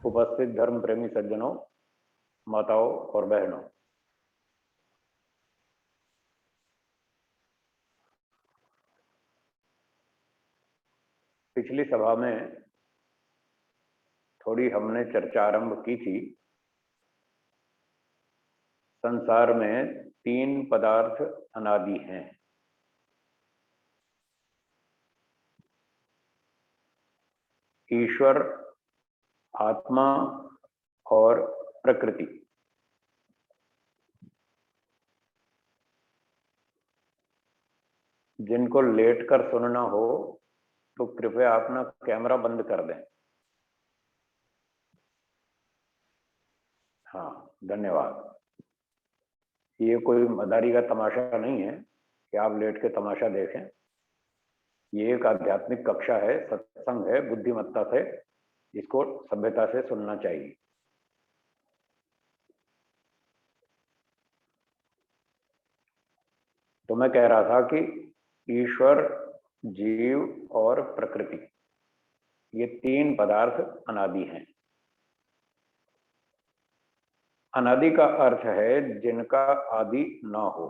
उपस्थित धर्म प्रेमी सज्जनों, माताओं और बहनों, पिछली सभा में थोड़ी हमने चर्चा आरंभ की थी। संसार में 3 पदार्थ अनादि हैं। ईश्वर, आत्मा और प्रकृति। जिनको लेटकर सुनना हो तो कृपया अपना कैमरा बंद कर दें। हाँ, धन्यवाद। ये कोई मदारी का तमाशा नहीं है कि आप लेट के तमाशा देखें। ये एक आध्यात्मिक कक्षा है, सत्संग है, बुद्धिमत्ता से इसको सभ्यता से सुनना चाहिए। तो मैं कह रहा था कि ईश्वर, जीव और प्रकृति, ये 3 पदार्थ अनादि हैं। अनादि का अर्थ है जिनका आदि ना हो।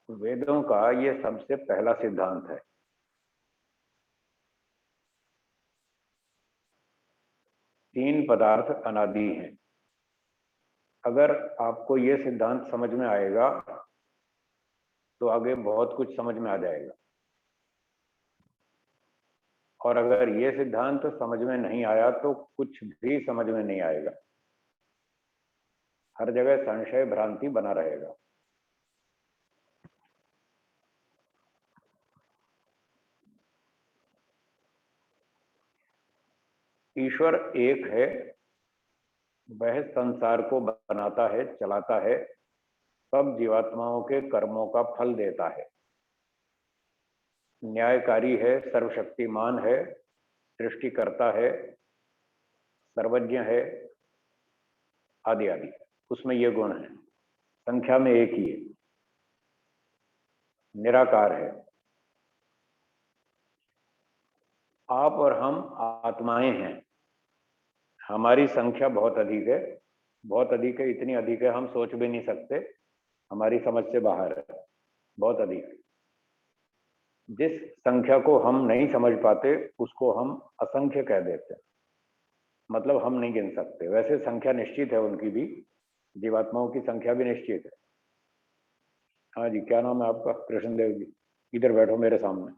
वेदों का ये सबसे पहला सिद्धांत है। तीन पदार्थ अनादि हैं। अगर आपको ये सिद्धांत समझ में आएगा तो आगे बहुत कुछ समझ में आ जाएगा, और अगर ये सिद्धांत समझ में नहीं आया तो कुछ भी समझ में नहीं आएगा। हर जगह संशय भ्रांति बना रहेगा। ईश्वर एक है, वह संसार को बनाता है, चलाता है, सब जीवात्माओं के कर्मों का फल देता है, न्यायकारी है, सर्वशक्तिमान है, सृष्टि करता है, सर्वज्ञ है, आदि आदि। उसमें ये गुण है। संख्या में एक ही है, निराकार है। आप और हम आत्माएं हैं। हमारी संख्या बहुत अधिक है, बहुत अधिक है, इतनी अधिक है हम सोच भी नहीं सकते, हमारी समझ से बाहर है, बहुत अधिक। जिस संख्या को हम नहीं समझ पाते उसको हम असंख्य कह देते हैं, मतलब हम नहीं गिन सकते। वैसे संख्या निश्चित है उनकी भी, जीवात्माओं की संख्या भी निश्चित है। हाँ जी, क्या नाम है आपका? कृष्णदेव जी, इधर बैठो मेरे सामने,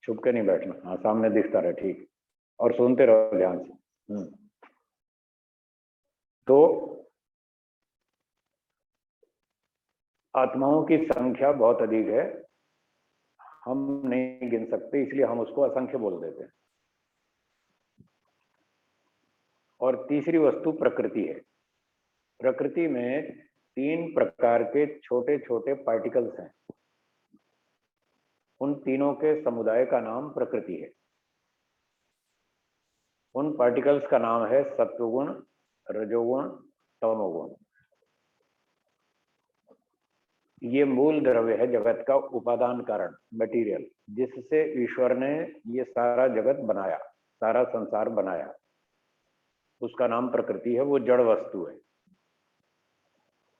छुप के नहीं बैठना, हाँ सामने दिखता रहे, ठीक। और सुनते रहो ध्यान से। तो आत्माओं की संख्या बहुत अधिक है, हम नहीं गिन सकते, इसलिए हम उसको असंख्य बोल देते हैं। और तीसरी वस्तु प्रकृति है। प्रकृति में 3 प्रकार के छोटे छोटे पार्टिकल्स हैं। उन तीनों के समुदाय का नाम प्रकृति है। उन पार्टिकल्स का नाम है सत्वगुण, रजोगुण, तमोगुण। ये मूल द्रव्य है जगत का, उपादान कारण, मटेरियल, जिससे ईश्वर ने ये सारा जगत बनाया, सारा संसार बनाया। उसका नाम प्रकृति है। वो जड़ वस्तु है।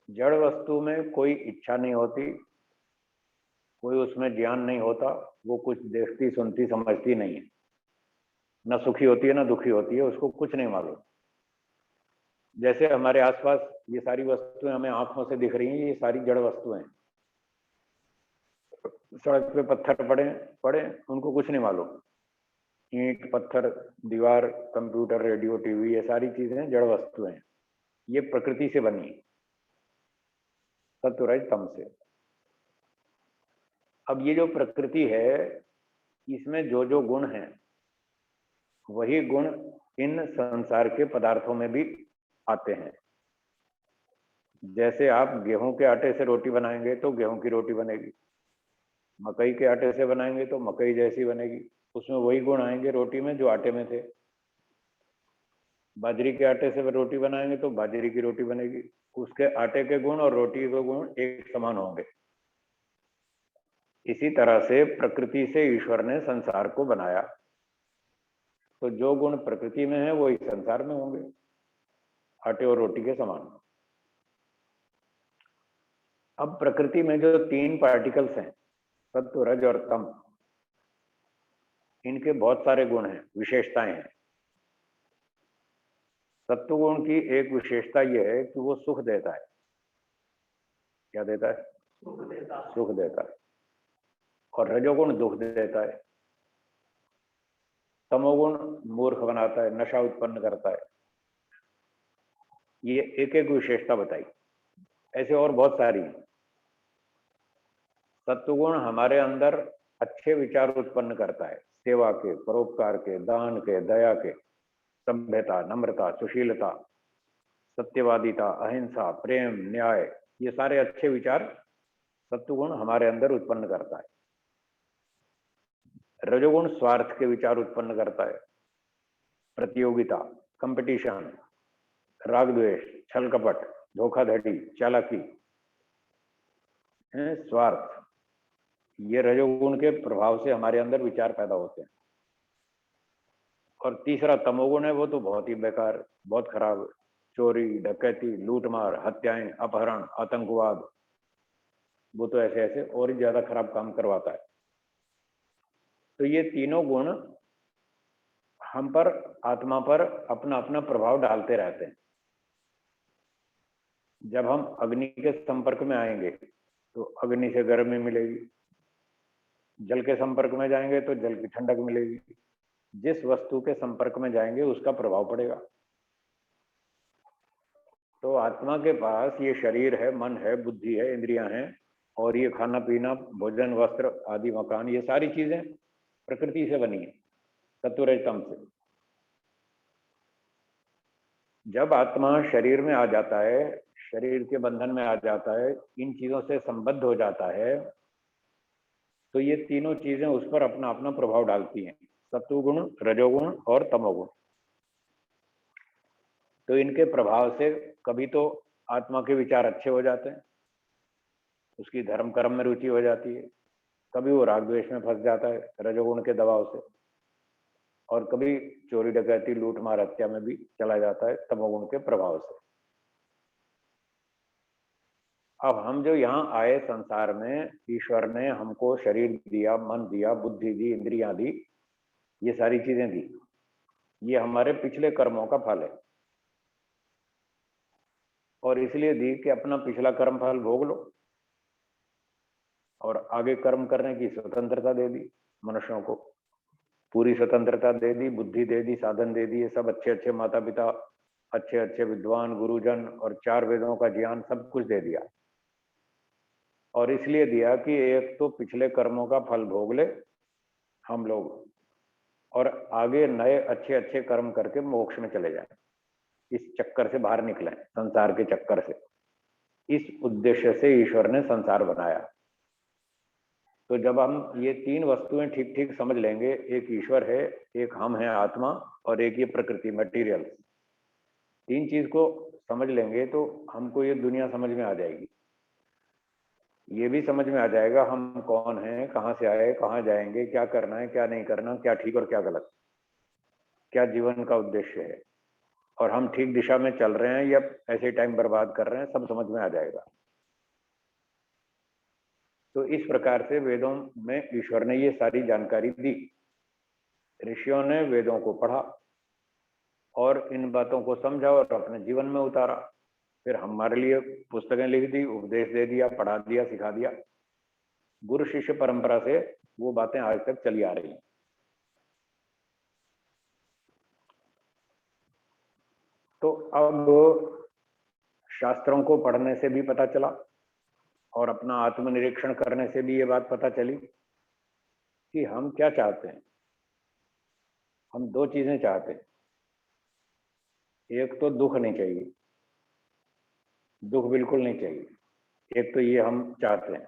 जड़ वस्तु में कोई इच्छा नहीं होती, कोई उसमें ज्ञान नहीं होता, वो कुछ देखती सुनती समझती नहीं है, न सुखी होती है न दुखी होती है, उसको कुछ नहीं मालूम। जैसे हमारे आसपास ये सारी वस्तुएं हमें आंखों से दिख रही हैं, ये सारी जड़ वस्तुएं। सड़क पे पत्थर पड़े पड़े, उनको कुछ नहीं मालूम। ईंट, पत्थर, दीवार, कंप्यूटर, रेडियो, टीवी, ये सारी चीजें जड़ वस्तुएं हैं। ये प्रकृति से बनी, सत्व रज तम से। अब ये जो प्रकृति है, इसमें जो जो गुण हैं, वही गुण इन संसार के पदार्थों में भी आते हैं। जैसे आप गेहूं के आटे से रोटी बनाएंगे तो गेहूं की रोटी बनेगी, मकई के आटे से बनाएंगे तो मकई जैसी बनेगी, उसमें वही गुण आएंगे रोटी में जो आटे में थे। बाजरी के आटे से रोटी बनाएंगे तो बाजरी की रोटी बनेगी, उसके आटे के गुण और रोटी के गुण एक समान होंगे। इसी तरह से प्रकृति से ईश्वर ने संसार को बनाया, तो जो गुण प्रकृति में है वो इस संसार में होंगे, आटे और रोटी के समान। अब प्रकृति में जो 3 पार्टिकल्स हैं, सत्व, रज और तम, इनके बहुत सारे गुण हैं, विशेषताएं हैं। सत्व गुण की एक विशेषता यह है कि वो सुख देता है। क्या देता है? सुख देता है। और रजोगुण दुख देता है। तमोगुण मूर्ख बनाता है, नशा उत्पन्न करता है। ये एक एक विशेषता बताई, ऐसे और बहुत सारी। सत्वगुण हमारे अंदर अच्छे विचार उत्पन्न करता है, सेवा के, परोपकार के, दान के, दया के, सभ्यता, नम्रता, सुशीलता, सत्यवादिता, अहिंसा, प्रेम, न्याय, ये सारे अच्छे विचार सत्वगुण हमारे अंदर उत्पन्न करता है। रजोगुण स्वार्थ के विचार उत्पन्न करता है, प्रतियोगिता, कंपटीशन, राग द्वेष, छल कपट, धोखाधड़ी, चालाकी, स्वार्थ, ये रजोगुण के प्रभाव से हमारे अंदर विचार पैदा होते हैं। और तीसरा तमोगुण है, वो तो बहुत ही बेकार, बहुत खराब, चोरी, डकैती, लूटमार, हत्याएं, अपहरण, आतंकवाद, वो तो ऐसे ऐसे और ही ज्यादा खराब काम करवाता है। तो ये तीनों गुण हम पर, आत्मा पर अपना अपना प्रभाव डालते रहते हैं। जब हम अग्नि के संपर्क में आएंगे तो अग्नि से गर्मी मिलेगी, जल के संपर्क में जाएंगे तो जल की ठंडक मिलेगी, जिस वस्तु के संपर्क में जाएंगे उसका प्रभाव पड़ेगा। तो आत्मा के पास ये शरीर है, मन है, बुद्धि है, इंद्रियां हैं, और ये खाना पीना, भोजन, वस्त्र आदि, मकान, ये सारी चीजें प्रकृति से बनी है, सत्वरजतम से। जब आत्मा शरीर में आ जाता है, शरीर के बंधन में आ जाता है, इन चीजों से संबद्ध हो जाता है, तो ये तीनों चीजें उस पर अपना अपना प्रभाव डालती हैं, सत्वगुण, रजोगुण और तमोगुण। तो इनके प्रभाव से कभी तो आत्मा के विचार अच्छे हो जाते हैं, उसकी धर्म कर्म में रुचि हो जाती है, कभी वो राग द्वेष में फंस जाता है रजोगुण के दबाव से, और कभी चोरी डकैती, लूट मार, हत्या में भी चला जाता है तमोगुण के प्रभाव से। अब हम जो यहाँ आए संसार में, ईश्वर ने हमको शरीर दिया, मन दिया, बुद्धि दी, इंद्रियां दी, ये सारी चीजें दी, ये हमारे पिछले कर्मों का फल है। और इसलिए दी कि अपना पिछला कर्म फल भोग लो, और आगे कर्म करने की स्वतंत्रता दे दी मनुष्यों को, पूरी स्वतंत्रता दे दी, बुद्धि दे दी, साधन दे दिए, सब अच्छे अच्छे माता पिता, अच्छे अच्छे विद्वान, गुरुजन, और 4 वेदों का ज्ञान, सब कुछ दे दिया। और इसलिए दिया कि एक तो पिछले कर्मों का फल भोग ले हम लोग, और आगे नए अच्छे अच्छे कर्म करके मोक्ष में चले जाएं, इस चक्कर से बाहर निकलें, संसार के चक्कर से। इस उद्देश्य से ईश्वर ने संसार बनाया। तो जब हम ये 3 वस्तुएं ठीक ठीक समझ लेंगे, एक ईश्वर है, एक हम हैं आत्मा, और एक ये प्रकृति, मटेरियल, 3 चीज को समझ लेंगे तो हमको ये दुनिया समझ में आ जाएगी। ये भी समझ में आ जाएगा हम कौन हैं, कहाँ से आए, कहाँ जाएंगे, क्या करना है, क्या नहीं करना, क्या ठीक और क्या गलत, क्या जीवन का उद्देश्य है, और हम ठीक दिशा में चल रहे हैं या ऐसे टाइम बर्बाद कर रहे हैं, सब समझ में आ जाएगा। तो इस प्रकार से वेदों में ईश्वर ने ये सारी जानकारी दी, ऋषियों ने वेदों को पढ़ा और इन बातों को समझा और अपने जीवन में उतारा, फिर हमारे लिए पुस्तकें लिख दी, उपदेश दे दिया, पढ़ा दिया, सिखा दिया। गुरु शिष्य परंपरा से वो बातें आज तक चली आ रही हैं। तो अब शास्त्रों को पढ़ने से भी पता चला और अपना आत्मनिरीक्षण करने से भी ये बात पता चली कि हम क्या चाहते हैं। हम 2 चीजें चाहते हैं, एक तो दुख नहीं चाहिए, दुख बिल्कुल नहीं चाहिए, एक तो ये हम चाहते हैं,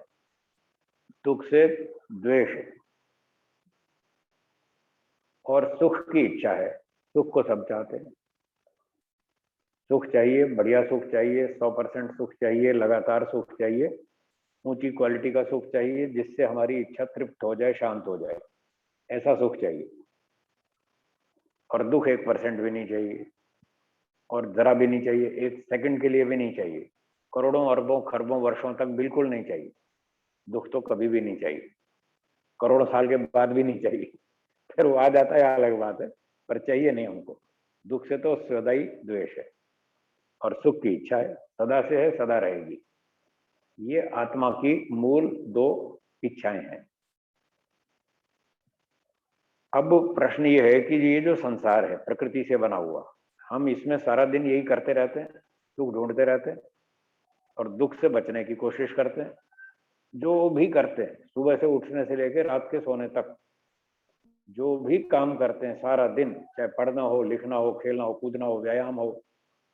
दुख से द्वेष है, और सुख की इच्छा है। सुख को सब चाहते हैं, सुख चाहिए, बढ़िया सुख चाहिए, 100% सुख चाहिए, लगातार सुख चाहिए, ऊंची क्वालिटी का सुख चाहिए जिससे हमारी इच्छा तृप्त हो जाए, शांत हो जाए, ऐसा सुख चाहिए। और दुख 1% भी नहीं चाहिए, और जरा भी नहीं चाहिए, 1 सेकंड के लिए भी नहीं चाहिए, करोड़ों अरबों खरबों वर्षों तक बिल्कुल नहीं चाहिए। दुख तो कभी भी नहीं चाहिए, करोड़ साल के बाद भी नहीं चाहिए। फिर वो आ जाता है, अलग बात है, पर चाहिए नहीं हमको। दुख से तो सदा ही द्वेष है, और सुख की इच्छा है, सदा से है, सदा रहेगी। ये आत्मा की मूल 2 इच्छाएं हैं। अब प्रश्न ये है कि ये जो संसार है प्रकृति से बना हुआ, हम इसमें सारा दिन यही करते रहते हैं, सुख ढूंढते रहते हैं और दुख से बचने की कोशिश करते हैं। जो भी करते हैं, सुबह से उठने से लेकर रात के सोने तक जो भी काम करते हैं सारा दिन, चाहे पढ़ना हो, लिखना हो, खेलना हो, कूदना हो, व्यायाम हो,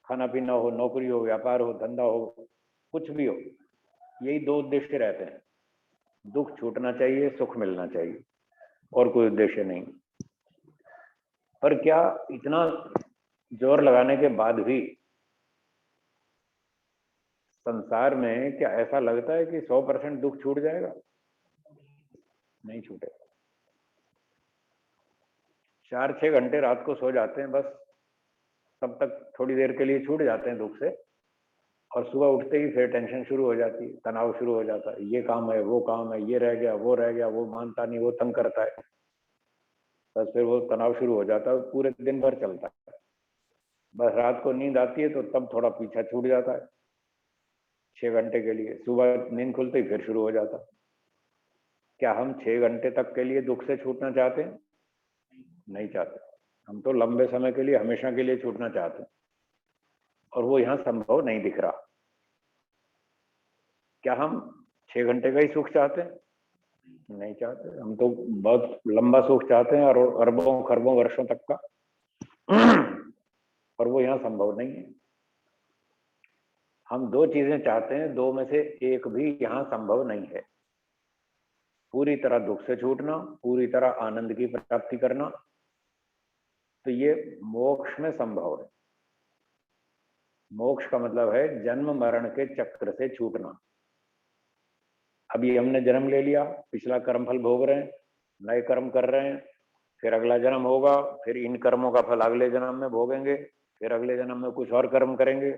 खाना पीना हो, नौकरी हो, व्यापार हो, धंधा हो, कुछ भी हो, यही 2 उद्देश्य रहते हैं। दुख छूटना चाहिए, सुख मिलना चाहिए, और कोई उद्देश्य नहीं। पर क्या इतना जोर लगाने के बाद भी संसार में क्या ऐसा लगता है कि 100% दुख छूट जाएगा? नहीं छूटेगा। 4-6 घंटे रात को सो जाते हैं, बस तब तक थोड़ी देर के लिए छूट जाते हैं दुख से, और सुबह उठते ही फिर टेंशन शुरू हो जाती है, तनाव शुरू हो जाता है, ये काम है, वो काम है, ये रह गया, वो मानता नहीं, वो तंग करता है, बस फिर वो तनाव शुरू हो जाता है, पूरे दिन भर चलता है। बस रात को नींद आती है तो तब थोड़ा पीछा छूट जाता है 6 घंटे के लिए, सुबह नींद खुलते ही फिर शुरू हो जाता है। क्या हम 6 घंटे तक के लिए दुख से छूटना चाहते हैं? नहीं चाहते। हम तो लंबे समय के लिए, हमेशा के लिए छूटना चाहते हैं, और वो यहाँ संभव नहीं दिख रहा। क्या हम 6 घंटे का ही सुख चाहते हैं? नहीं चाहते। हम तो बहुत लंबा सुख चाहते हैं, और अरबों खरबों वर्षों तक का, और वो यहाँ संभव नहीं है। हम 2 चीजें चाहते हैं, 2 में से एक भी यहाँ संभव नहीं है। पूरी तरह दुख से छूटना, पूरी तरह आनंद की प्राप्ति करना, तो ये मोक्ष में संभव है। मोक्ष का मतलब है जन्म मरण के चक्र से छूटना। अभी हमने जन्म ले लिया, पिछला कर्मफल भोग रहे हैं, नए कर्म कर रहे हैं, फिर अगला जन्म होगा, फिर इन कर्मों का फल अगले जन्म में भोगेंगे, फिर अगले जन्म में कुछ और कर्म करेंगे,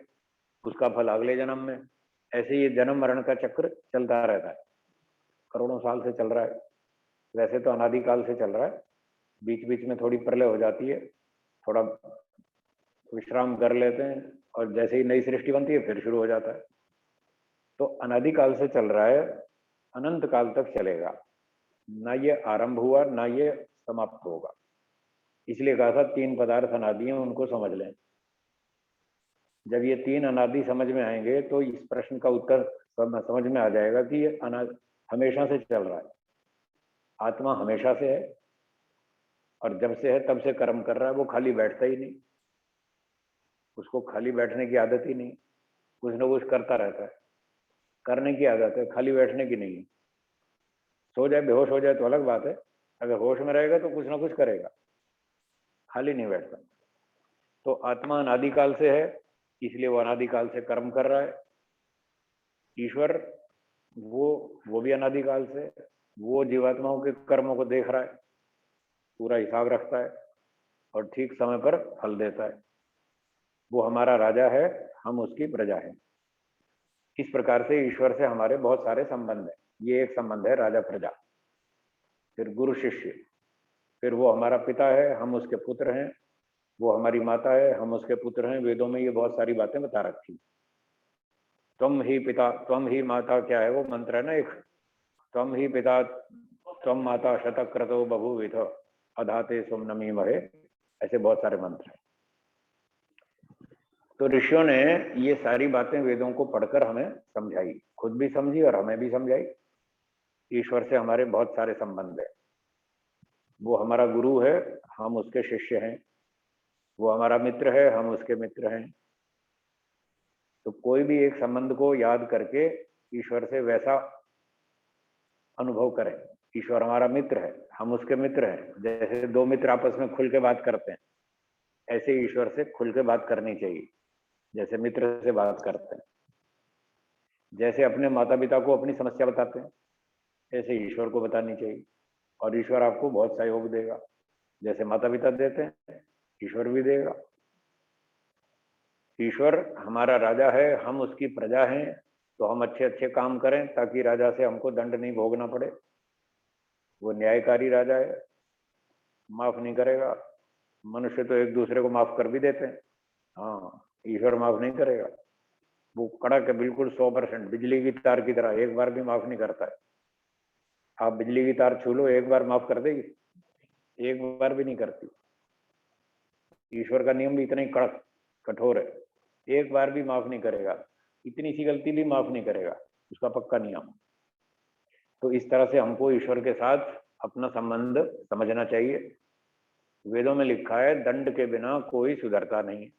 उसका फल अगले जन्म में। ऐसे ये जन्म मरण का चक्र चलता रहता है, करोड़ों साल से चल रहा है। वैसे तो अनादिकाल से चल रहा है, बीच बीच में थोड़ी प्रलय हो जाती है, थोड़ा विश्राम कर लेते हैं, और जैसे ही नई सृष्टि बनती है फिर शुरू हो जाता है। तो अनादिकाल से चल रहा है, अनंत काल तक चलेगा, ना ये आरंभ हुआ ना ये समाप्त होगा। इसलिए कहा था 3 पदार्थ अनादि हैं, उनको समझ लें। जब ये 3 अनादि समझ में आएंगे तो इस प्रश्न का उत्तर समझ में आ जाएगा कि ये हमेशा से चल रहा है। आत्मा हमेशा से है, और जब से है तब से कर्म कर रहा है। वो खाली बैठता ही नहीं, उसको खाली बैठने की आदत ही नहीं, कुछ ना कुछ करता रहता है। करने की आदत है, खाली बैठने की नहीं। सो जाए, बेहोश हो जाए तो अलग बात है, अगर होश में रहेगा तो कुछ ना कुछ करेगा, खाली नहीं बैठता। तो आत्मा अनादिकाल से है, इसलिए वो अनादिकाल से कर्म कर रहा है। ईश्वर वो भी अनादिकाल से, वो जीवात्माओं के कर्मों को देख रहा है, पूरा हिसाब रखता है, और ठीक समय पर फल देता है। वो हमारा राजा है, हम उसकी प्रजा है। इस प्रकार से ईश्वर से हमारे बहुत सारे संबंध हैं। ये एक संबंध है राजा प्रजा, फिर गुरु शिष्य, फिर वो हमारा पिता है, हम उसके पुत्र हैं, वो हमारी माता है, हम उसके पुत्र हैं। वेदों में ये बहुत सारी बातें बता रखी। त्वम ही पिता त्वम ही माता, क्या है वो मंत्र है ना एक, त्वम ही पिता त्वम माता शतक्रतो बभूविथ अधाते सुमनमी महे, ऐसे बहुत सारे मंत्र हैं। तो ऋषियों ने ये सारी बातें वेदों को पढ़कर हमें समझाई, खुद भी समझी और हमें भी समझाई। ईश्वर से हमारे बहुत सारे संबंध है। वो हमारा गुरु है, हम उसके शिष्य हैं। वो हमारा मित्र है, हम उसके मित्र हैं। तो कोई भी एक संबंध को याद करके ईश्वर से वैसा अनुभव करें। ईश्वर हमारा मित्र है, हम उसके मित्र हैं। जैसे 2 मित्र आपस में खुल के बात करते हैं, ऐसे ईश्वर से खुल के बात करनी चाहिए, जैसे मित्र से बात करते हैं। जैसे अपने माता पिता को अपनी समस्या बताते हैं, ऐसे ईश्वर को बतानी चाहिए, और ईश्वर आपको बहुत सहयोग देगा। जैसे माता पिता देते हैं, ईश्वर भी देगा। ईश्वर हमारा राजा है, हम उसकी प्रजा हैं, तो हम अच्छे अच्छे काम करें ताकि राजा से हमको दंड नहीं भोगना पड़े। वो न्यायकारी राजा है, माफ नहीं करेगा। मनुष्य तो एक दूसरे को माफ कर भी देते हैं, हाँ, ईश्वर माफ नहीं करेगा। वो कड़क है, बिल्कुल 100%, बिजली की तार की तरह, एक बार भी माफ नहीं करता है। आप बिजली की तार छू लो, एक बार माफ कर देगी? एक बार भी नहीं करती। ईश्वर का नियम भी इतना ही कड़क कठोर है, एक बार भी माफ नहीं करेगा, इतनी सी गलती भी माफ नहीं करेगा, उसका पक्का नियम। तो इस तरह से हमको ईश्वर के साथ अपना संबंध समझना चाहिए। वेदों में लिखा है, दंड के बिना कोई सुधरता नहीं।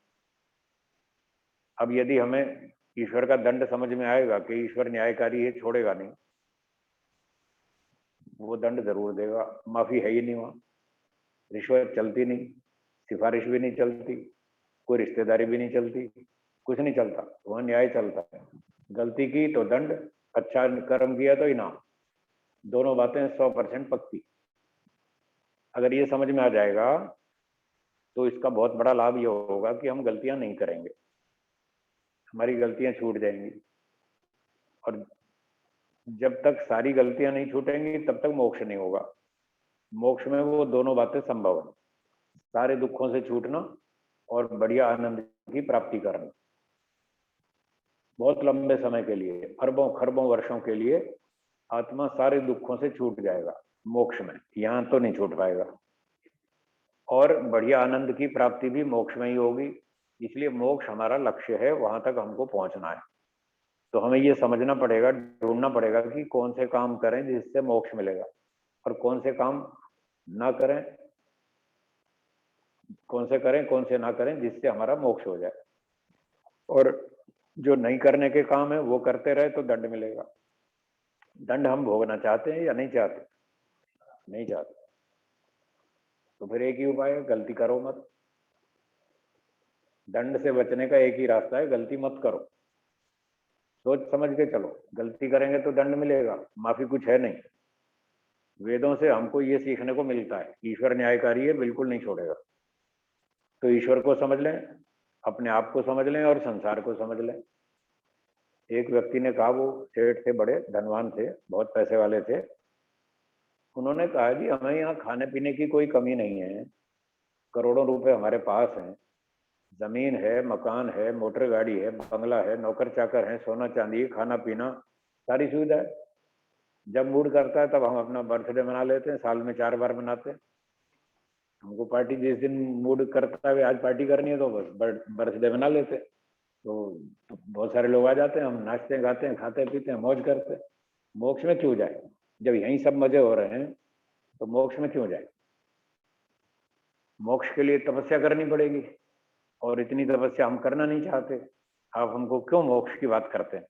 अब यदि हमें ईश्वर का दंड समझ में आएगा कि ईश्वर न्यायकारी है, छोड़ेगा नहीं, वो दंड जरूर देगा। माफी है ही नहीं वहां, रिश्वत चलती नहीं, सिफारिश भी नहीं चलती, कोई रिश्तेदारी भी नहीं चलती, कुछ नहीं चलता, वहां न्याय चलता है। गलती की तो दंड, अच्छा कर्म किया तो इनाम, दोनों बातें 100% पक्की। अगर ये समझ में आ जाएगा तो इसका बहुत बड़ा लाभ ये होगा कि हम गलतियां नहीं करेंगे, हमारी गलतियां छूट जाएंगी। और जब तक सारी गलतियां नहीं छूटेंगी तब तक मोक्ष नहीं होगा। मोक्ष में वो दोनों बातें संभव है, सारे दुखों से छूटना और बढ़िया आनंद की प्राप्ति करना, बहुत लंबे समय के लिए, अरबों खरबों वर्षों के लिए आत्मा सारे दुखों से छूट जाएगा मोक्ष में, यहां तो नहीं छूट पाएगा। और बढ़िया आनंद की प्राप्ति भी मोक्ष में ही होगी। इसलिए मोक्ष हमारा लक्ष्य है, वहां तक हमको पहुंचना है। तो हमें ये समझना पड़ेगा, ढूंढना पड़ेगा कि कौन से काम करें जिससे मोक्ष मिलेगा, और कौन से काम ना करें, कौन से करें कौन से ना करें जिससे हमारा मोक्ष हो जाए। और जो नहीं करने के काम है वो करते रहे तो दंड मिलेगा। दंड हम भोगना चाहते हैं या नहीं चाहते? नहीं चाहते। तो फिर एक ही उपाय है, गलती करो मत। दंड से बचने का एक ही रास्ता है, गलती मत करो। सोच समझ के चलो, गलती करेंगे तो दंड मिलेगा, माफी कुछ है नहीं। वेदों से हमको ये सीखने को मिलता है, ईश्वर न्यायकारी है, बिल्कुल नहीं छोड़ेगा। तो ईश्वर को समझ लें, अपने आप को समझ लें और संसार को समझ लें। एक व्यक्ति ने कहा, वो सेठ थे, बड़े धनवान थे, बहुत पैसे वाले थे। उन्होंने कहा कि हमें यहाँ खाने पीने की कोई कमी नहीं है, करोड़ों रुपए हमारे पास हैं, जमीन है, मकान है, मोटर गाड़ी है, बंगला है, नौकर चाकर है, सोना चांदी, खाना पीना, सारी सुविधा है। जब मूड करता है तब हम अपना बर्थडे मना लेते हैं, साल में 4 बार मनाते हैं। हमको पार्टी जिस दिन मूड करता है, आज पार्टी करनी है, तो बस बर्थडे मना लेते हैं। तो बहुत सारे लोग आ जाते हैं, हम नाचते हैं, गाते हैं, खाते पीते हैं, मौज करते हैं। मोक्ष में क्यों जाए? जब यहीं सब मजे हो रहे हैं तो मोक्ष में क्यों जाए? मोक्ष के लिए तपस्या करनी पड़ेगी, और इतनी तपस्या हम करना नहीं चाहते। आप हमको क्यों मोक्ष की बात करते हैं?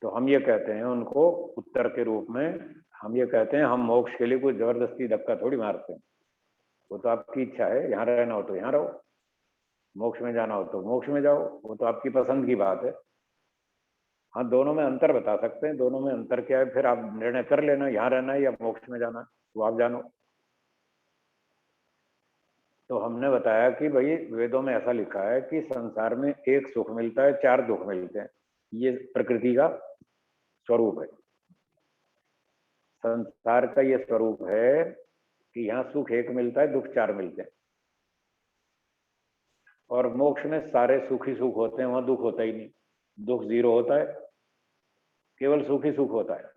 तो हम ये कहते हैं उनको उत्तर के रूप में, हम ये कहते हैं, हम मोक्ष के लिए कोई जबरदस्ती धक्का थोड़ी मारते हैं। वो तो आपकी इच्छा है, यहाँ रहना हो तो यहाँ रहो, मोक्ष में जाना हो तो मोक्ष में जाओ, वो तो आपकी पसंद की बात है। हाँ, दोनों में अंतर बता सकते हैं, दोनों में अंतर क्या है, फिर आप निर्णय कर लेना, यहाँ रहना है या मोक्ष में जाना है, वो आप जानो। तो हमने बताया कि भाई वेदों में ऐसा लिखा है कि संसार में एक सुख मिलता है, 4 दुख मिलते हैं, ये प्रकृति का स्वरूप है। संसार का ये स्वरूप है कि यहाँ सुख एक मिलता है, दुख 4 मिलते हैं। और मोक्ष में सारे सुख ही सुख होते हैं, वहां दुख होता ही नहीं, दुख 0 होता है, केवल सुख ही सुख होता है।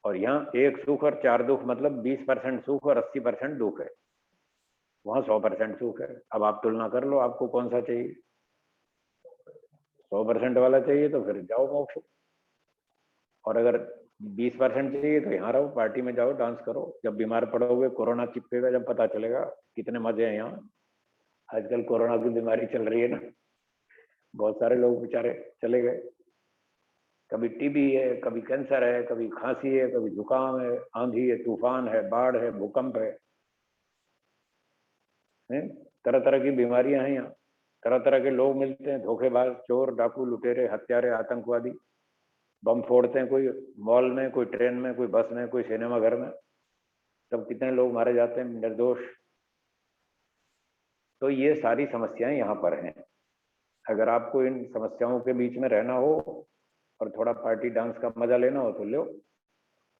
और यहाँ एक सुख और 4 दुख, मतलब 20% सुख और 80% दुख है, वहां 100% सुख है। अब आप तुलना कर लो, आपको कौन सा चाहिए? 100% वाला चाहिए तो फिर जाओ मोक्ष, और अगर 20% चाहिए तो यहाँ रहो, पार्टी में जाओ, डांस करो। जब बीमार पड़ोगे, कोरोना चिपकेगा, जब पता चलेगा कितने मजे हैं यहाँ। आजकल कोरोना की बीमारी चल रही है ना, बहुत सारे लोग बेचारे चले गए। कभी टीबी है, कभी कैंसर है, कभी खांसी है, कभी जुकाम है, आंधी है, तूफान है, बाढ़ है, भूकंप है, तरह तरह की बीमारियां हैं यहाँ। तरह तरह के लोग मिलते हैं, धोखेबाज, चोर, डाकू, लुटेरे, हत्यारे, आतंकवादी, बम फोड़ते हैं, कोई मॉल में, कोई ट्रेन में, कोई बस में, कोई सिनेमा घर में, तब कितने लोग मारे जाते हैं निर्दोष। तो ये सारी समस्याएं यहाँ पर हैं। अगर आपको इन समस्याओं के बीच में रहना हो और थोड़ा पार्टी डांस का मजा लेना हो तो लो,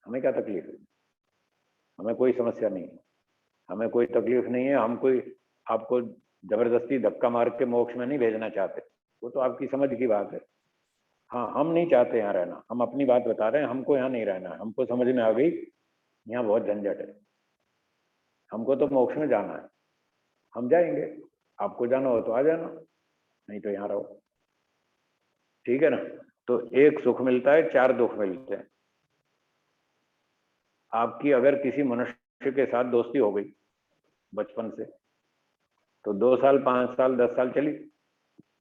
हमें क्या तकलीफ है, हमें कोई समस्या नहीं है, हमें कोई तकलीफ नहीं है। हम कोई आपको जबरदस्ती धक्का मार के मोक्ष में नहीं भेजना चाहते, वो तो आपकी समझ की बात है। हाँ, हम नहीं चाहते यहाँ रहना, हम अपनी बात बता रहे हैं, हमको यहाँ नहीं रहना है, हमको समझ में आ गई यहाँ बहुत झंझट है, हमको तो मोक्ष में जाना है, हम जाएंगे, आपको जाना हो तो आ जाना, नहीं तो यहाँ रहो, ठीक है ना। तो एक सुख मिलता है, चार दुख मिलते हैं। आपकी अगर किसी मनुष्य के साथ दोस्ती हो गई बचपन से, तो 2 साल, 5 साल, 10 साल चली,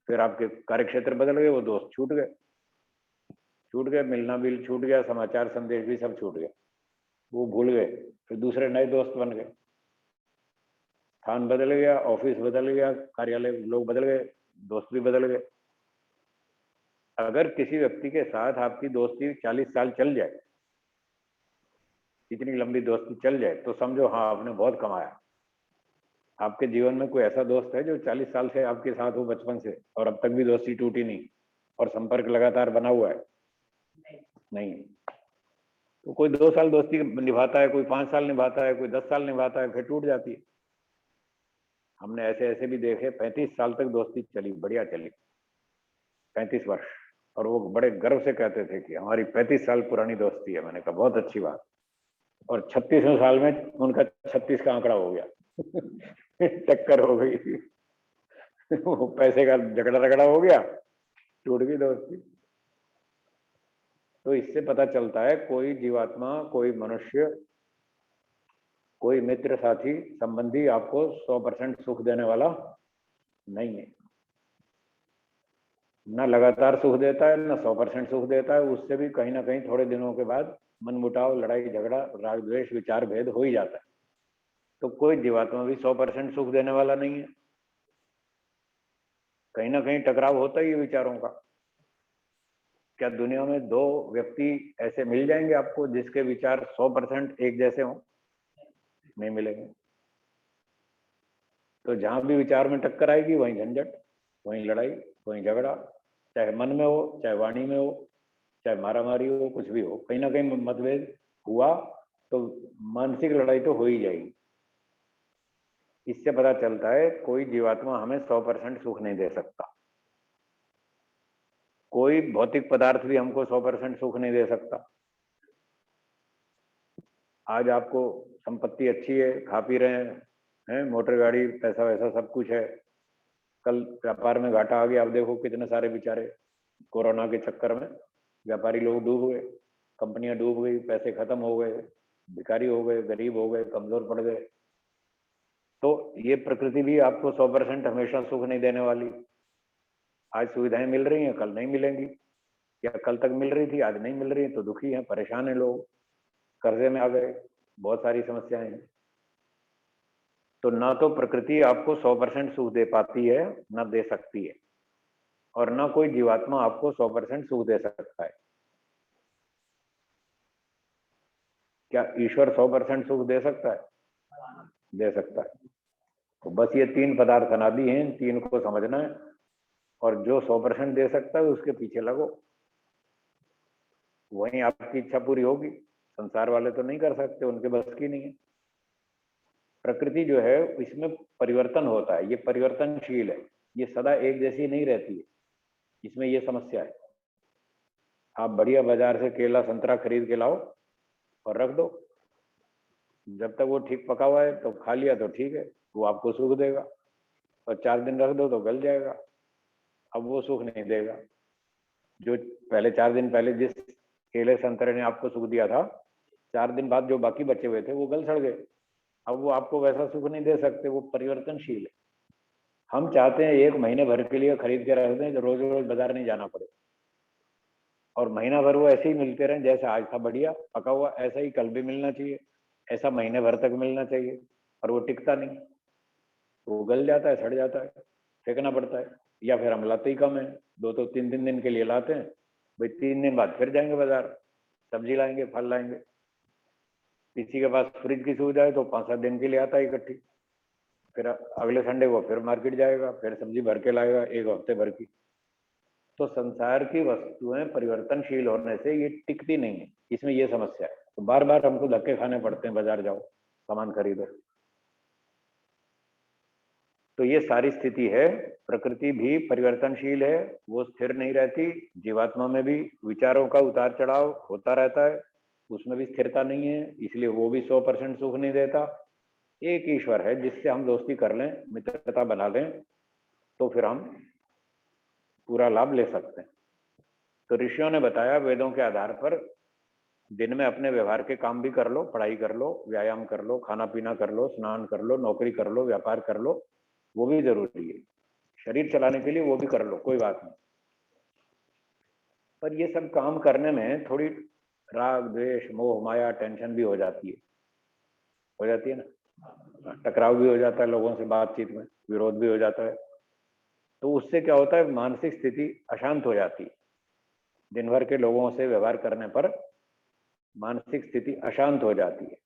फिर आपके कार्यक्षेत्र बदल गए, वो दोस्त छूट गए, मिलना भी छूट गया, समाचार संदेश भी सब छूट गया, वो भूल गए, फिर दूसरे नए दोस्त बन गए, स्थान बदल गया, ऑफिस बदल गया, कार्यालय, लोग बदल गए, दोस्त भी बदल गए। अगर किसी व्यक्ति के साथ आपकी दोस्ती 40 साल चल जाए, इतनी लंबी दोस्ती चल जाए, तो समझो हाँ, आपने बहुत कमाया। आपके जीवन में कोई ऐसा दोस्त है जो 40 साल से आपके साथ हो बचपन से, और अब तक भी दोस्ती टूटी नहीं, और संपर्क लगातार बना हुआ है? नहीं। तो कोई 2 साल दोस्ती निभाता है, कोई 5 साल निभाता है, कोई 10 साल निभाता है, फिर टूट जाती है। हमने ऐसे ऐसे भी देखे, 35 साल तक दोस्ती चली, बढ़िया चली, 35 वर्ष, और वो बड़े गर्व से कहते थे कि हमारी 35 साल पुरानी दोस्ती है। मैंने कहा बहुत अच्छी बात। और 36वें साल में उनका 36 का आंकड़ा हो गया टक्कर हो गई वो पैसे का झगड़ा रगड़ा हो गया, टूट गई दोस्ती। तो इससे पता चलता है कोई जीवात्मा, कोई मनुष्य, कोई मित्र, साथी, संबंधी आपको 100% सुख देने वाला नहीं है। ना लगातार सुख देता है, ना 100% सुख देता है, उससे भी कहीं ना कहीं थोड़े दिनों के बाद मनमुटाव, लड़ाई झगड़ा, राग द्वेष, विचार भेद हो ही जाता है। तो कोई जीवात्मा भी 100% सुख देने वाला नहीं है, कहीं ना कहीं टकराव होता ही है विचारों का। क्या दुनिया में 2 व्यक्ति ऐसे मिल जाएंगे आपको जिसके विचार 100% एक जैसे हों? नहीं मिलेंगे। तो जहां भी विचार में टक्कर आएगी, वहीं झंझट, वहीं लड़ाई, वहीं झगड़ा, चाहे मन में हो, चाहे वाणी में हो, चाहे मारामारी हो, कुछ भी हो, कहीं ना कहीं मतभेद हुआ तो मानसिक लड़ाई तो हो ही जाएगी। इससे पता चलता है कोई जीवात्मा हमें 100% सुख नहीं दे सकता, कोई भौतिक पदार्थ भी हमको 100% सुख नहीं दे सकता। आज आपको संपत्ति अच्छी है, खा पी रहे हैं, मोटर गाड़ी, पैसा वैसा सब कुछ है, कल व्यापार में घाटा आ गया, अब देखो कितने सारे बेचारे कोरोना के चक्कर में व्यापारी लोग डूब गए, कंपनियां डूब गई, पैसे खत्म हो गए, भिखारी हो गए, गरीब हो गए, कमजोर पड़ गए। तो ये प्रकृति भी आपको 100% हमेशा सुख नहीं देने वाली। आज सुविधाएं मिल रही हैं, कल नहीं मिलेंगी, या कल तक मिल रही थी, आज नहीं मिल रही, तो दुखी हैं, परेशान हैं लोग, कर्जे में आ गए, बहुत सारी समस्याएं हैं। तो ना तो प्रकृति आपको 100% सुख दे पाती है, ना दे सकती है, और ना कोई जीवात्मा आपको 100% सुख दे सकता है। क्या ईश्वर 100% सुख दे सकता है? दे सकता है। तो बस ये 3 पदार्थ अनादि हैं, इन 3 को समझना है, और जो 100% दे सकता है उसके पीछे लगो, वहीं आपकी इच्छा पूरी होगी। संसार वाले तो नहीं कर सकते, उनके बस की नहीं है। प्रकृति जो है इसमें परिवर्तन होता है, ये परिवर्तनशील है, ये सदा एक जैसी नहीं रहती है, इसमें ये समस्या है। आप बढ़िया बाजार से केला संतरा खरीद के लाओ और रख दो, जब तक वो ठीक पका हुआ है तो खा लिया तो ठीक है, वो आपको सुख देगा, और 4 दिन रख दो तो गल जाएगा, अब वो सुख नहीं देगा। जो पहले 4 दिन पहले जिस केले संतरे ने आपको सुख दिया था, 4 दिन बाद जो बाकी बचे हुए थे वो गल सड़ गए, अब वो आपको वैसा सुख नहीं दे सकते, वो परिवर्तनशील है। हम चाहते हैं 1 महीने भर के लिए खरीद के रख दें, रोज रोज बाजार नहीं जाना पड़े, और महीना भर वो ऐसे ही मिलते रहे, जैसे आज था बढ़िया पका हुआ, ऐसा ही कल भी मिलना चाहिए, ऐसा महीने भर तक मिलना चाहिए, और वो टिकता नहीं, वो गल जाता है, सड़ जाता है, फेंकना पड़ता है, या फिर हम लाते ही कम है, 2-3 दिन के लिए लाते हैं, भाई 3 दिन बाद फिर जाएंगे बाजार, सब्जी लाएंगे, फल लाएंगे। किसी के पास फ्रिज की सुविधा है तो 5-7 दिन के लिए आता है इकट्ठी, फिर अगले संडे को फिर मार्केट जाएगा, फिर सब्जी भर के लाएगा 1 हफ्ते भर की। तो संसार की वस्तुएं परिवर्तनशील होने से ये टिकती नहीं है, इसमें ये समस्या है। तो बार बार हमको धक्के खाने पड़ते हैं, बाजार जाओ सामान खरीदो। तो ये सारी स्थिति है। प्रकृति भी परिवर्तनशील है, वो स्थिर नहीं रहती। जीवात्मा में भी विचारों का उतार चढ़ाव होता रहता है, उसमें भी स्थिरता नहीं है, इसलिए वो भी 100% सुख नहीं देता। एक ईश्वर है जिससे हम दोस्ती कर लें, मित्रता बना लें, तो फिर हम पूरा लाभ ले सकते हैं। तो ऋषियों ने बताया, वेदों के आधार पर दिन में अपने व्यवहार के काम भी कर लो, पढ़ाई कर लो, व्यायाम कर लो, खाना पीना कर लो, स्नान कर लो, नौकरी कर लो, व्यापार कर लो, वो भी जरूरी है। शरीर चलाने के लिए वो भी कर लो, कोई बात नहीं। पर ये सब काम करने में थोड़ी राग, द्वेष, मोह, माया, टेंशन भी हो जाती है ना। टकराव भी हो जाता है लोगों से, बातचीत में विरोध भी हो जाता है। तो उससे क्या होता है, मानसिक स्थिति अशांत हो जाती है। दिन भर के लोगों से व्यवहार करने पर मानसिक स्थिति अशांत हो जाती है।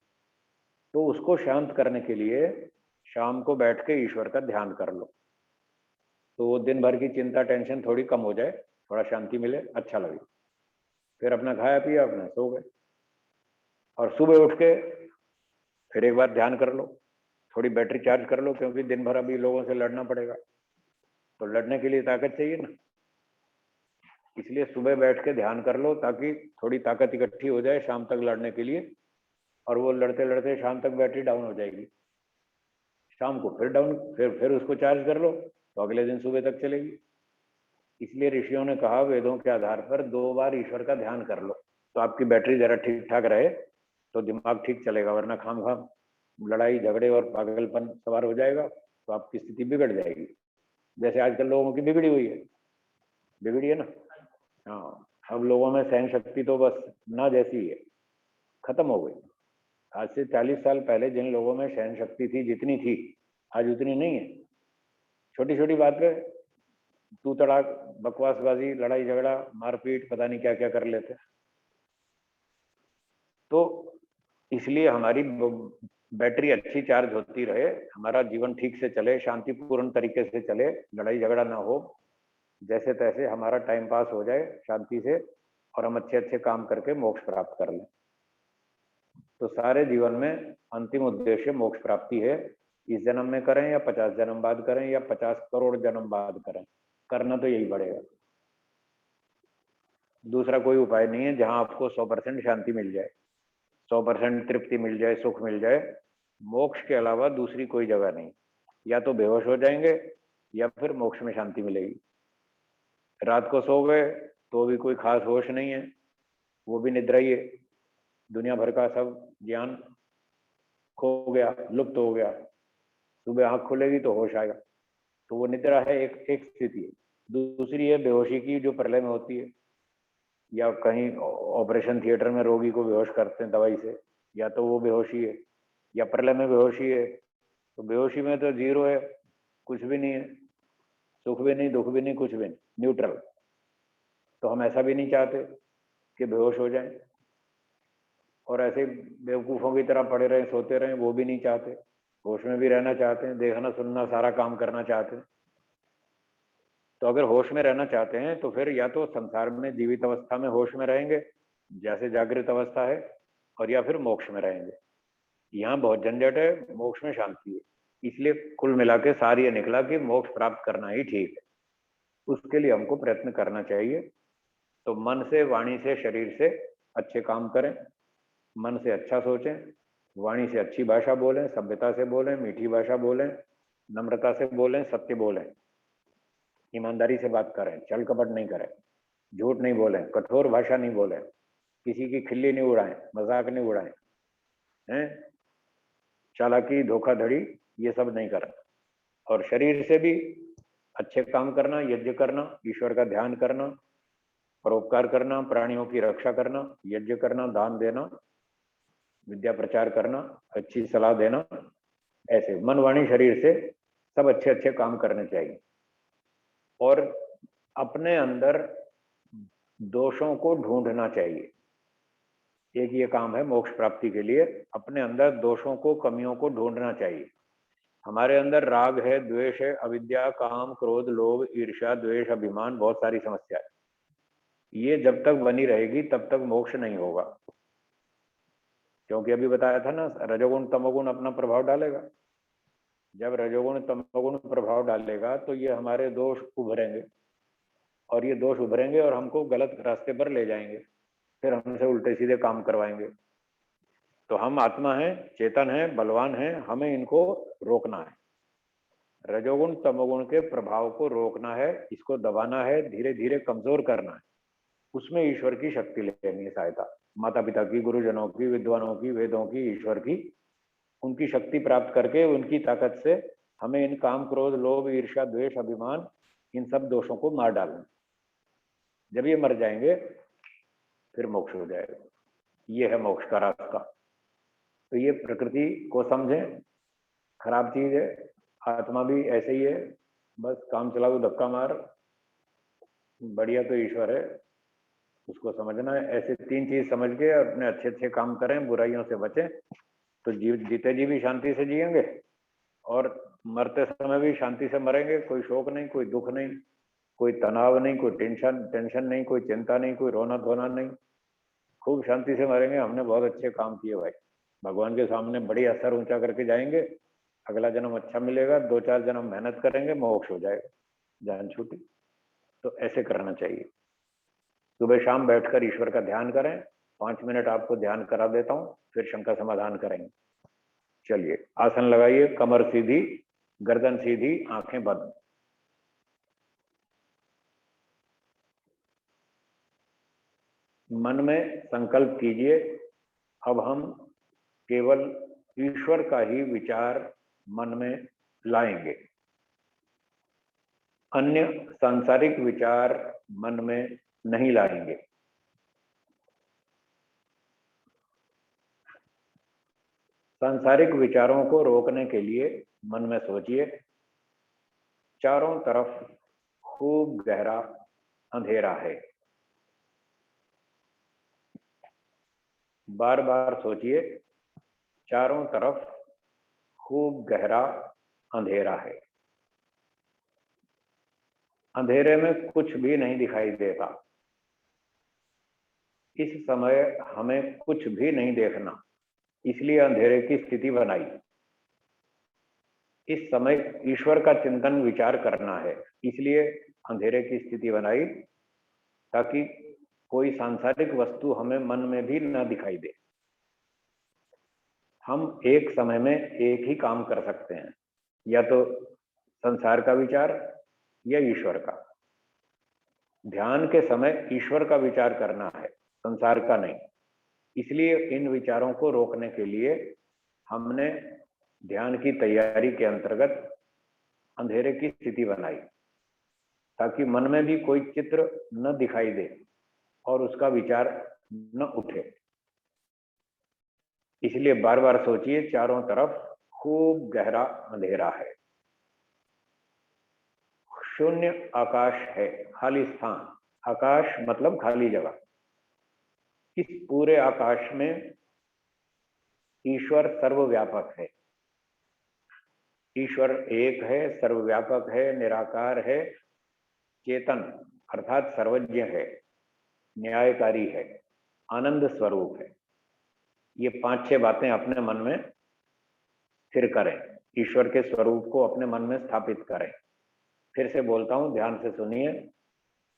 तो उसको शांत करने के लिए शाम को बैठ के ईश्वर का ध्यान कर लो, तो दिन भर की चिंता, टेंशन थोड़ी कम हो जाए, थोड़ा शांति मिले, अच्छा लगे। फिर अपना खाया पिया, अपना सो गए, और सुबह उठ के फिर एक बार ध्यान कर लो, थोड़ी बैटरी चार्ज कर लो, क्योंकि दिन भर अभी लोगों से लड़ना पड़ेगा, तो लड़ने के लिए ताकत चाहिए ना। इसलिए सुबह बैठ के ध्यान कर लो, ताकि थोड़ी ताकत इकट्ठी हो जाए शाम तक लड़ने के लिए। और वो लड़ते लड़ते शाम तक बैटरी डाउन हो जाएगी, शाम को फिर डाउन, फिर उसको चार्ज कर लो, तो अगले दिन सुबह तक चलेगी। इसलिए ऋषियों ने कहा, वेदों के आधार पर 2 बार ईश्वर का ध्यान कर लो, तो आपकी बैटरी जरा ठीक ठाक रहे, तो दिमाग ठीक चलेगा। वरना खाम लड़ाई झगड़े और पागलपन सवार हो जाएगा, तो आपकी स्थिति बिगड़ जाएगी। जैसे आजकल लोगों की बिगड़ी हुई है, बिगड़ी है ना। हाँ, अब लोगों में सहन शक्ति तो बस ना जैसी है, खत्म हो गई। आज से 40 साल पहले जिन लोगों में सहन शक्ति थी, जितनी थी, आज उतनी नहीं है। छोटी छोटी बात पे तू तड़ाक, बकवासबाजी, लड़ाई झगड़ा, मारपीट, पता नहीं क्या क्या कर लेते। तो इसलिए हमारी बैटरी अच्छी चार्ज होती रहे, हमारा जीवन ठीक से चले, शांतिपूर्ण तरीके से चले, लड़ाई झगड़ा ना हो, जैसे तैसे हमारा टाइम पास हो जाए शांति से, और हम अच्छे अच्छे काम करके मोक्ष प्राप्त कर लें। तो सारे जीवन में अंतिम उद्देश्य मोक्ष प्राप्ति है। इस जन्म में करें या 50 जन्म बाद करें या 50 करोड़ जन्म बाद करें, करना तो यही पड़ेगा। दूसरा कोई उपाय नहीं है जहां आपको 100% शांति मिल जाए, 100% तृप्ति मिल जाए, सुख मिल जाए। मोक्ष के अलावा दूसरी कोई जगह नहीं। या तो बेहोश हो जाएंगे या फिर मोक्ष में शांति मिलेगी। रात को सो गए तो भी कोई खास होश नहीं है, वो भी निद्रा ही है। दुनिया भर का सब ज्ञान खो गया, लुप्त हो गया। सुबह आंख खुलेगी तो होश आएगा, तो वो निद्रा है, एक स्थिति है। दूसरी है बेहोशी की, जो प्रलय में होती है, या कहीं ऑपरेशन थिएटर में रोगी को बेहोश करते हैं दवाई से, या तो वो बेहोशी है, या प्रलय में बेहोशी है। तो बेहोशी में तो जीरो है, कुछ भी नहीं है, सुख भी नहीं, दुख भी नहीं, कुछ भी नहीं, न्यूट्रल। तो हम ऐसा भी नहीं चाहते कि बेहोश हो जाएं, और ऐसे बेवकूफ़ों की तरह पड़े रहें, सोते रहें, वो भी नहीं चाहते। होश में भी रहना चाहते हैं, देखना सुनना सारा काम करना चाहते हैं। तो अगर होश में रहना चाहते हैं तो फिर या तो संसार में जीवित अवस्था में होश में रहेंगे, जैसे जागृत अवस्था है, और या फिर मोक्ष में रहेंगे। यहाँ बहुत झंझट है, मोक्ष में शांति है। इसलिए कुल मिला के सार ये निकला कि मोक्ष प्राप्त करना ही ठीक है। उसके लिए हमको प्रयत्न करना चाहिए। तो मन से, वाणी से, शरीर से अच्छे काम करें, मन से अच्छा सोचें, वाणी से अच्छी भाषा बोलें, सभ्यता से बोलें, मीठी भाषा बोलें, नम्रता से बोलें, सत्य बोलें, ईमानदारी से बात करें, छल कपट नहीं करें, झूठ नहीं बोलें, कठोर भाषा नहीं बोलें, किसी की खिल्ली नहीं उड़ाएं, मजाक नहीं उड़ाएं, हैं, चालाकी, धोखाधड़ी, ये सब नहीं करें। और शरीर से भी अच्छे काम करना, यज्ञ करना, ईश्वर का ध्यान करना, परोपकार करना, प्राणियों की रक्षा करना, यज्ञ करना, दान देना, विद्या प्रचार करना, अच्छी सलाह देना, ऐसे मन वाणी शरीर से सब अच्छे अच्छे काम करने चाहिए। और अपने अंदर दोषों को ढूंढना चाहिए। एक ये काम है मोक्ष प्राप्ति के लिए, अपने अंदर दोषों को, कमियों को ढूंढना चाहिए। हमारे अंदर राग है, द्वेष है, अविद्या, काम, क्रोध, लोभ, ईर्ष्या, द्वेष, अभिमान, बहुत सारी समस्या है। ये जब तक बनी रहेगी तब तक मोक्ष नहीं होगा, क्योंकि अभी बताया था ना, रजोगुण तमोगुण अपना प्रभाव डालेगा। जब रजोगुण तमोगुण प्रभाव डालेगा तो ये हमारे दोष उभरेंगे, और ये दोष उभरेंगे और हमको गलत रास्ते पर ले जाएंगे, फिर हमसे उल्टे सीधे काम करवाएंगे। तो हम आत्मा हैं, चेतन हैं, बलवान हैं, हमें इनको रोकना है। रजोगुण तमोगुण के प्रभाव को रोकना है, इसको दबाना है, धीरे धीरे कमजोर करना है। उसमें ईश्वर की शक्ति लेनी है, सहायता माता पिता की, गुरुजनों की, विद्वानों की, वेदों की, ईश्वर की, उनकी शक्ति प्राप्त करके उनकी ताकत से हमें इन काम, क्रोध, लोभ, ईर्ष्या, द्वेष, अभिमान, इन सब दोषों को मार डालना। जब ये मर जाएंगे फिर मोक्ष हो जाएगा। ये है मोक्ष का रास्ता। तो ये प्रकृति को समझें, खराब चीज है। आत्मा भी ऐसे ही है, बस काम चलाओ धक्का मार, बढ़िया तो ईश्वर है, उसको समझना है। ऐसे तीन चीज समझ के अपने अच्छे अच्छे काम करें, बुराइयों से बचें, तो जीते जी भी शांति से जिएंगे और मरते समय भी शांति से मरेंगे। कोई शोक नहीं, कोई दुख नहीं, कोई तनाव नहीं, कोई टेंशन नहीं, कोई चिंता नहीं, कोई रोना धोना नहीं, खूब शांति से मरेंगे। हमने बहुत अच्छे काम किए भाई, भगवान के सामने बड़ी असर ऊंचा करके जाएंगे। अगला जन्म अच्छा मिलेगा, 2-4 जन्म मेहनत करेंगे, मोक्ष हो जाएगा, जान छूटी। तो ऐसे करना चाहिए। सुबह शाम बैठकर ईश्वर का ध्यान करें। 5 मिनट आपको ध्यान करा देता हूं, फिर शंका समाधान करेंगे। चलिए, आसन लगाइए, कमर सीधी, गर्दन सीधी, आंखें बंद। मन में संकल्प कीजिए, अब हम केवल ईश्वर का ही विचार मन में लाएंगे, अन्य सांसारिक विचार मन में नहीं लाएंगे। सांसारिक विचारों को रोकने के लिए मन में सोचिए, चारों तरफ खूब गहरा अंधेरा है। बार बार सोचिए, चारों तरफ खूब गहरा अंधेरा है। अंधेरे में कुछ भी नहीं दिखाई देता। इस समय हमें कुछ भी नहीं देखना, इसलिए अंधेरे की स्थिति बनाई। इस समय ईश्वर का चिंतन विचार करना है, इसलिए अंधेरे की स्थिति बनाई, ताकि कोई सांसारिक वस्तु हमें मन में भी न दिखाई दे। हम एक समय में एक ही काम कर सकते हैं, या तो संसार का विचार या ईश्वर का। ध्यान के समय ईश्वर का विचार करना है, संसार का नहीं। इसलिए इन विचारों को रोकने के लिए हमने ध्यान की तैयारी के अंतर्गत अंधेरे की स्थिति बनाई, ताकि मन में भी कोई चित्र न दिखाई दे और उसका विचार न उठे। इसलिए बार बार सोचिए, चारों तरफ खूब गहरा अंधेरा है, शून्य आकाश है, खाली स्थान। आकाश मतलब खाली जगह। इस पूरे आकाश में ईश्वर सर्वव्यापक है। ईश्वर एक है, सर्वव्यापक है, निराकार है, चेतन अर्थात सर्वज्ञ है, न्यायकारी है, आनंद स्वरूप है। ये 5-6 बातें अपने मन में स्थिर करें, ईश्वर के स्वरूप को अपने मन में स्थापित करें। फिर से बोलता हूं, ध्यान से सुनिए।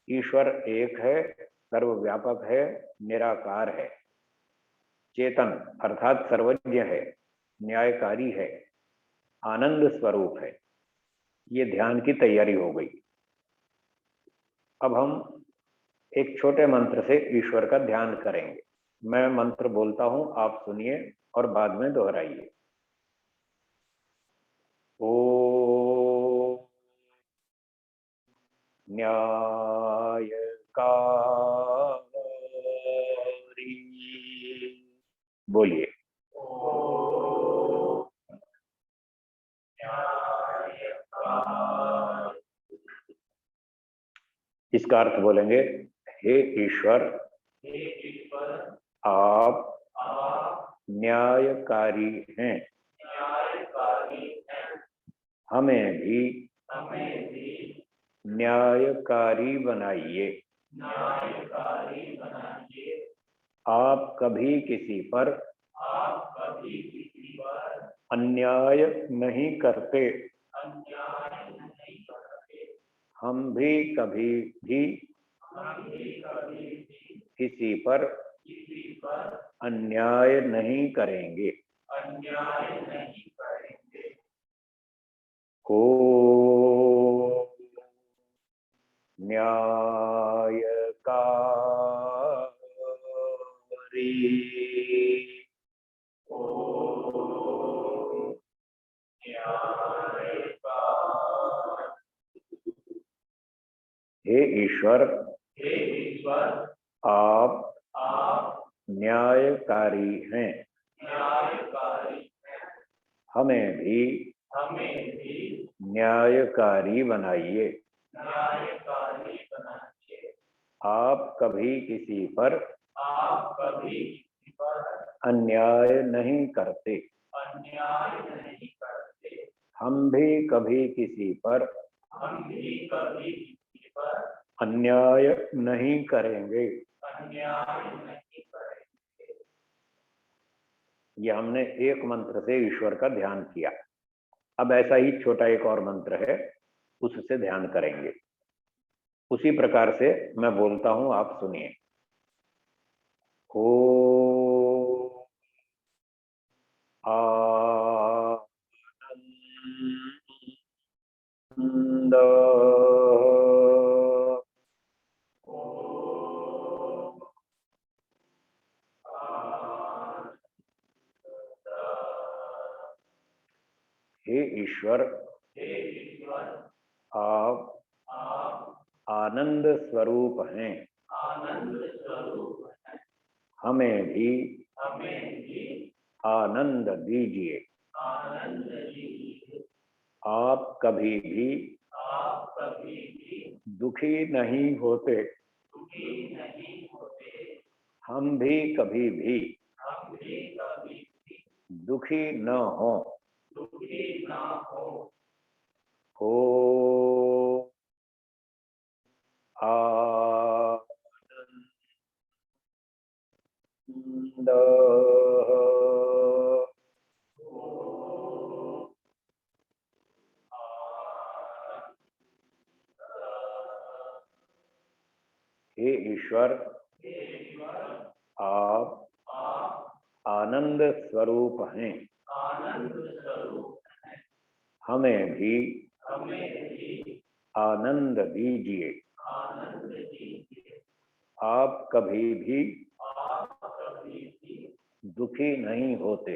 ईश्वर एक है, सर्वव्यापक है, निराकार है, चेतन अर्थात सर्वज्ञ है, न्यायकारी है, आनंद स्वरूप है। ये ध्यान की तैयारी हो गई। अब हम एक छोटे मंत्र से ईश्वर का ध्यान करेंगे। मैं मंत्र बोलता हूं, आप सुनिए और बाद में दोहराइए। ओ न्यायकारी, बोलिए। इसका अर्थ बोलेंगे, हे ईश्वर, आप न्यायकारी हैं, हमें भी न्यायकारी बनाइए। आप कभी किसी पर अन्याय नहीं करते, हम भी कभी भी किसी पर अन्याय नहीं करेंगे। को न्यायकारी, हे ईश्वर, आप न्यायकारी हैं, हमें भी न्यायकारी बनाइए। आप कभी किसी पर अन्याय नहीं करते, हम भी कभी किसी पर अन्याय नहीं करेंगे। ये हमने एक मंत्र से ईश्वर का ध्यान किया। अब ऐसा ही छोटा एक और मंत्र है, उससे ध्यान करेंगे। उसी प्रकार से मैं बोलता हूं, आप सुनिए। ओ आनंद हे ईश्वर, आप आनंद स्वरूप हैं, हमें भी आनंद दीजिए। आप कभी भी दुखी नहीं होते, हम भी कभी भी दुखी न हो। हो आनंद हे ईश्वर, आप आनंद स्वरूप हैं, हमें भी आनंद दीजिए। आप कभी भी दुखी नहीं होते,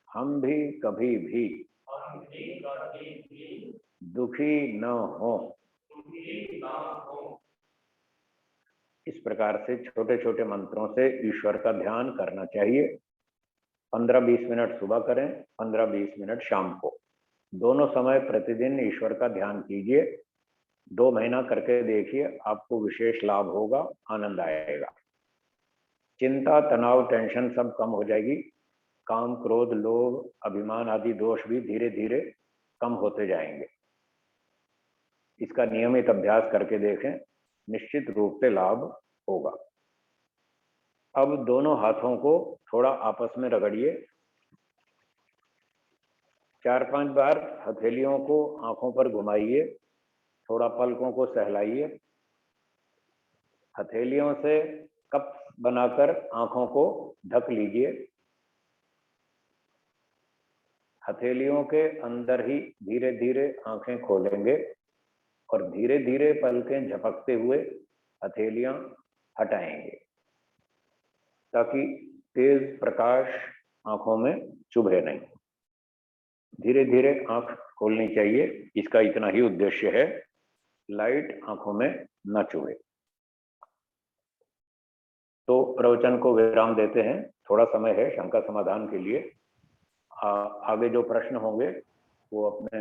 हम भी कभी भी दुखी न हो। इस प्रकार से छोटे छोटे मंत्रों से ईश्वर का ध्यान करना चाहिए। 15-20 मिनट सुबह करें, 15-20 मिनट शाम को, दोनों समय प्रतिदिन ईश्वर का ध्यान कीजिए। 2 महीना करके देखिए, आपको विशेष लाभ होगा, आनंद आएगा। चिंता, तनाव, टेंशन सब कम हो जाएगी। काम, क्रोध, लोभ, अभिमान आदि दोष भी धीरे धीरे कम होते जाएंगे। इसका नियमित अभ्यास करके देखें, निश्चित रूप से लाभ होगा। अब दोनों हाथों को थोड़ा आपस में रगड़िए। 4-5 बार हथेलियों को आंखों पर घुमाइए, थोड़ा पलकों को सहलाइए। हथेलियों से कप बनाकर आंखों को ढक लीजिए। हथेलियों के अंदर ही धीरे धीरे आंखें खोलेंगे और धीरे धीरे पलकें झपकते हुए हथेलियां हटाएंगे, ताकि तेज प्रकाश आंखों में चुभे नहीं। धीरे धीरे आंख खोलनी चाहिए, इसका इतना ही उद्देश्य है, लाइट आंखों में न चुभे। तो प्रवचन को विराम देते हैं, थोड़ा समय है शंका समाधान के लिए। आगे जो प्रश्न होंगे वो अपने